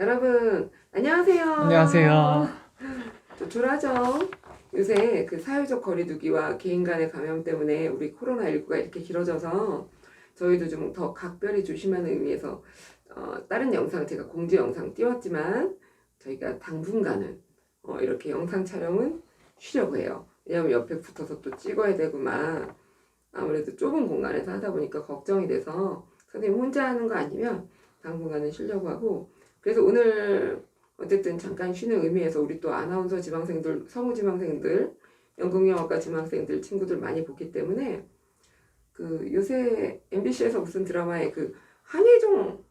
여러분, 안녕하세요. 안녕하세요. 조촐하죠? 요새 그 사회적 거리두기와 개인 간의 감염 때문에 우리 코로나19가 이렇게 길어져서 저희도 좀 더 각별히 조심하는 의미에서 다른 영상 제가 공지 영상 띄웠지만 저희가 당분간은 이렇게 영상 촬영은 쉬려고 해요. 왜냐면 옆에 붙어서 또 찍어야 되고만 아무래도 좁은 공간에서 하다 보니까 걱정이 돼서 선생님 혼자 하는 거 아니면 당분간은 쉬려고 하고, 그래서 오늘 어쨌든 잠깐 쉬는 의미에서 우리 또 아나운서 지망생들, 성우 지망생들, 연극영화과 지망생들 친구들 많이 보기 때문에 그 요새 MBC에서 무슨 드라마에 그 한예종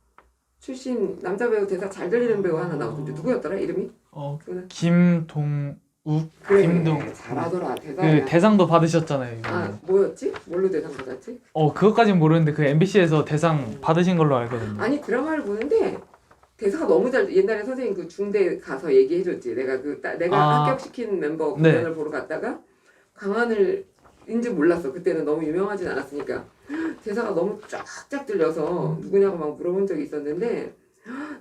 출신 남자 배우 대사 잘 들리는 배우 하나 나오던데 누구였더라 이름이? 김동욱. 그래, 김동욱. 잘하더라 그 대사. 대상도 받으셨잖아요. 이번에. 뭐였지? 뭘로 대상 받았지? 그것까진 모르는데 그 MBC에서 대상 받으신 걸로 알거든요. 아니 드라마를 보는데 대사가 너무 잘. 옛날에 선생님 그 중대 가서 얘기해줬지. 내가 합격시킨 멤버 공연을 보러 갔다가 강하늘인지 몰랐어. 그때는 너무 유명하진 않았으니까 대사가 너무 쫙쫙 들려서 누구냐고 막 물어본 적이 있었는데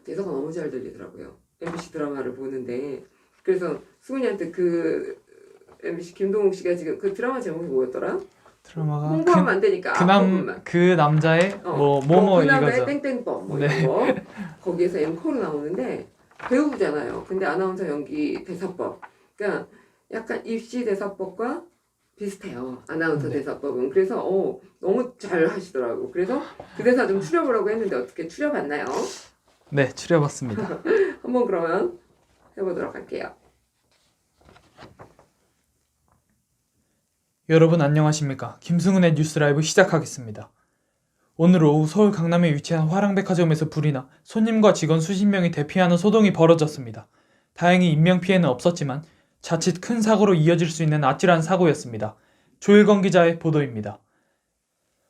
대사가 너무 잘 들리더라고요. MBC 드라마를 보는데. 그래서 수근이한테 그 MBC 김동욱 씨가 지금 그 드라마 제목이 뭐였더라? 드라마가 홍보하면 안 되니까 앞부분만. 그 남자의 뭐뭐 그 남자의 이거죠. 땡땡법 뭐 네. 이런 거 거기에서 앵커로 나오는데 배우잖아요. 근데 아나운서 연기 대사법, 그러니까 약간 입시 대사법과 비슷해요. 아나운서 대사법은. 그래서 너무 잘 하시더라고. 그래서 그 대사 좀 추려보라고 했는데 어떻게 추려봤나요? 네, 추려봤습니다. 한번 그러면 해보도록 할게요. 여러분 안녕하십니까? 김승훈의 뉴스 라이브 시작하겠습니다. 오늘 오후 서울 강남에 위치한 화랑백화점에서 불이 나 손님과 직원 수십 명이 대피하는 소동이 벌어졌습니다. 다행히 인명피해는 없었지만 자칫 큰 사고로 이어질 수 있는 아찔한 사고였습니다. 조일건 기자의 보도입니다.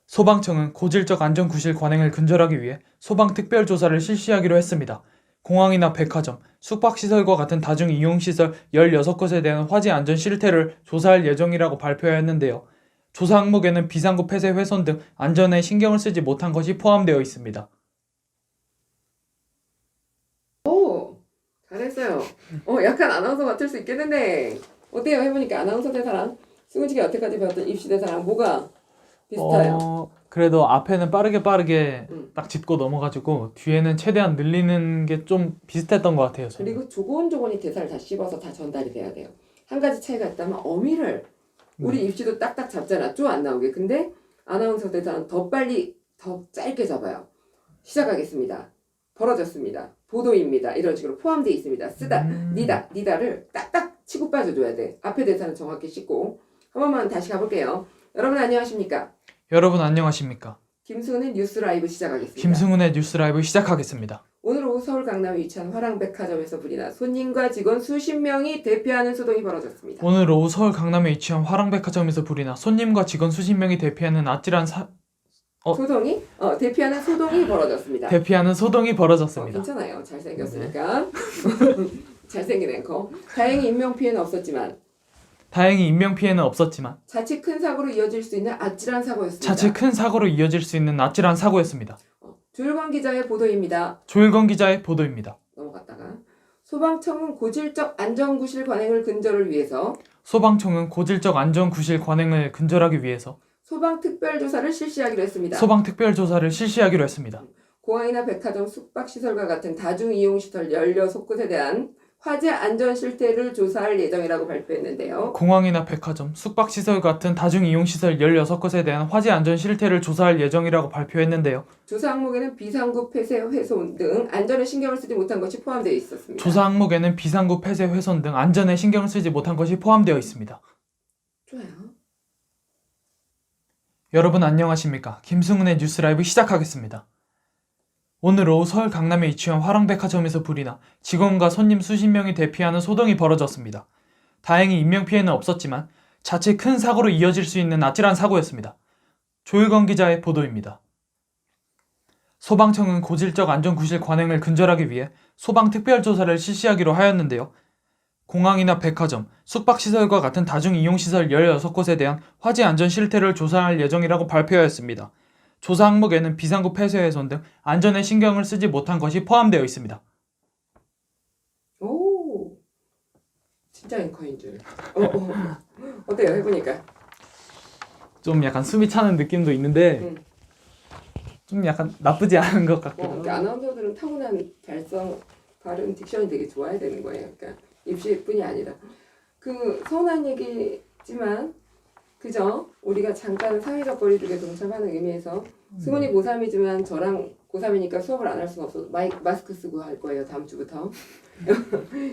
소방청은 고질적 안전구실 관행을 근절하기 위해 소방특별조사를 실시하기로 했습니다. 공항이나 백화점, 숙박시설과 같은 다중이용시설 16곳에 대한 화재 안전 실태를 조사할 예정이라고 발표했는데요. 조사 항목에는 비상구 폐쇄 훼손 등 안전에 신경을 쓰지 못한 것이 포함되어 있습니다. 잘했어요. 약간 아나운서 맡을 수 있겠는데 어때요? 해보니까 아나운서 대사랑 승훈 씨가 여태까지 배웠던 입시 대사랑 뭐가 비슷해요? 그래도 앞에는 빠르게 응. 딱 짚고 넘어가지고 뒤에는 최대한 늘리는 게 좀 비슷했던 것 같아요. 저는. 그리고 조곤조곤히 대사를 다 씹어서 다 전달이 돼야 돼요. 한 가지 차이가 있다면 어미를 우리 입시도 딱딱 잡잖아. 쪼 안 나오게. 근데 아나운서 대사는 더 빨리 더 짧게 잡아요. 시작하겠습니다. 벌어졌습니다. 보도입니다. 이런 식으로 포함되어 있습니다. 쓰다, 니다를 딱딱 치고 빠져줘야 돼. 앞에 대사는 정확히 씻고. 한 번만 다시 가볼게요. 여러분 안녕하십니까? 여러분 안녕하십니까? 김승훈의 뉴스 라이브 시작하겠습니다. 김승훈의 뉴스 라이브 시작하겠습니다. 오늘 오후 서울 강남에 위치한 화랑백화점에서 불이 나 손님과 직원 수십 명이 대피하는 소동이 벌어졌습니다. 오늘 오후 서울 강남에 위치한 화랑백화점에서 불이 나 손님과 직원 수십 명이 대피하는 아찔한 대피하는 소동이 벌어졌습니다. 대피하는 소동이 벌어졌습니다. 괜찮아요. 잘생겼으니까. 잘생긴 앵커. 다행히 인명피해는 없었지만 자칫 큰 사고로 이어질 수 있는 아찔한 사고였습니다. 조일건 기자의 보도입니다. 조일건 기자의 보도입니다. 넘어갔다가 소방청은 고질적 안전구실 관행을 근절을 위해서 소방청은 고질적 안전구실 관행을 근절하기 위해서 소방특별조사를 실시하기로 했습니다. 소방특별조사를 실시하기로 했습니다. 공항이나 백화점, 숙박시설과 같은 다중이용시설 16곳에 대한 화재 안전 실태를 조사할 예정이라고 발표했는데요. 공항이나 백화점, 숙박시설 같은 다중이용시설 16곳에 대한 화재 안전 실태를 조사할 예정이라고 발표했는데요. 조사 항목에는 비상구 폐쇄 훼손 등 안전에 신경을 쓰지 못한 것이 포함되어 있었습니다. 조사 항목에는 비상구 폐쇄 훼손 등 안전에 신경을 쓰지 못한 것이 포함되어 있습니다. 좋아요. 여러분 안녕하십니까? 김승훈의 뉴스 라이브 시작하겠습니다. 오늘 오후 서울 강남에 위치한 화랑백화점에서 불이 나 직원과 손님 수십 명이 대피하는 소동이 벌어졌습니다. 다행히 인명피해는 없었지만 자칫 큰 사고로 이어질 수 있는 아찔한 사고였습니다. 조일건 기자의 보도입니다. 소방청은 고질적 안전구실 관행을 근절하기 위해 소방특별조사를 실시하기로 하였는데요. 공항이나 백화점, 숙박시설과 같은 다중이용시설 16곳에 대한 화재 안전 실태를 조사할 예정이라고 발표하였습니다. 조사 항목에는 비상구 폐쇄 훼손 등 안전에 신경을 쓰지 못한 것이 포함되어 있습니다. 진짜 앵커인 줄. 어때요? 해보니까. 좀 약간 숨이 차는 느낌도 있는데 응. 좀 약간 나쁘지 않은 것 같기도 그러니까 하고. 아나운서들은 타고난 발성, 발음, 딕션이 되게 좋아야 되는 거예요. 그러니까 입시뿐이 아니라. 그 서운한 얘기지만 그죠? 우리가 잠깐 사회적 거리두기에 동참하는 의미에서 승훈이 고3이지만 저랑 고3이니까 수업을 안 할 수는 없어서 마스크 쓰고 할 거예요. 다음 주부터.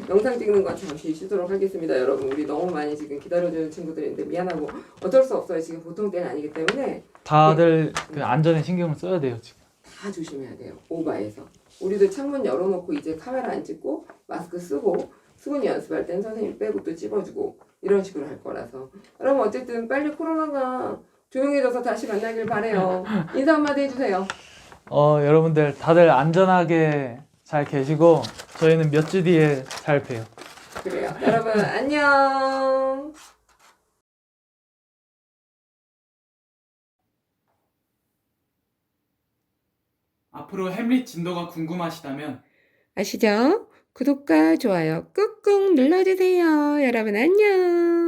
영상 찍는 거 잠시 쉬도록 하겠습니다. 여러분 우리 너무 많이 지금 기다려주는 친구들인데 미안하고 어쩔 수 없어요. 지금 보통 때는 아니기 때문에 다들 그 안전에 신경을 써야 돼요 지금. 다 조심해야 돼요. 오바에서. 우리도 창문 열어놓고 이제 카메라 안 찍고 마스크 쓰고 수근이 연습할 땐 선생님 빼고 또 찝어주고 이런 식으로 할 거라서 여러분 어쨌든 빨리 코로나가 조용해져서 다시 만나길 바래요. 인사 한마디 해주세요. 여러분들 다들 안전하게 잘 계시고 저희는 몇 주 뒤에 잘 봬요. 그래요. 여러분 안녕. 앞으로 햄릿 진도가 궁금하시다면 아시죠? 구독과 좋아요 꾹꾹 눌러주세요. 여러분 안녕.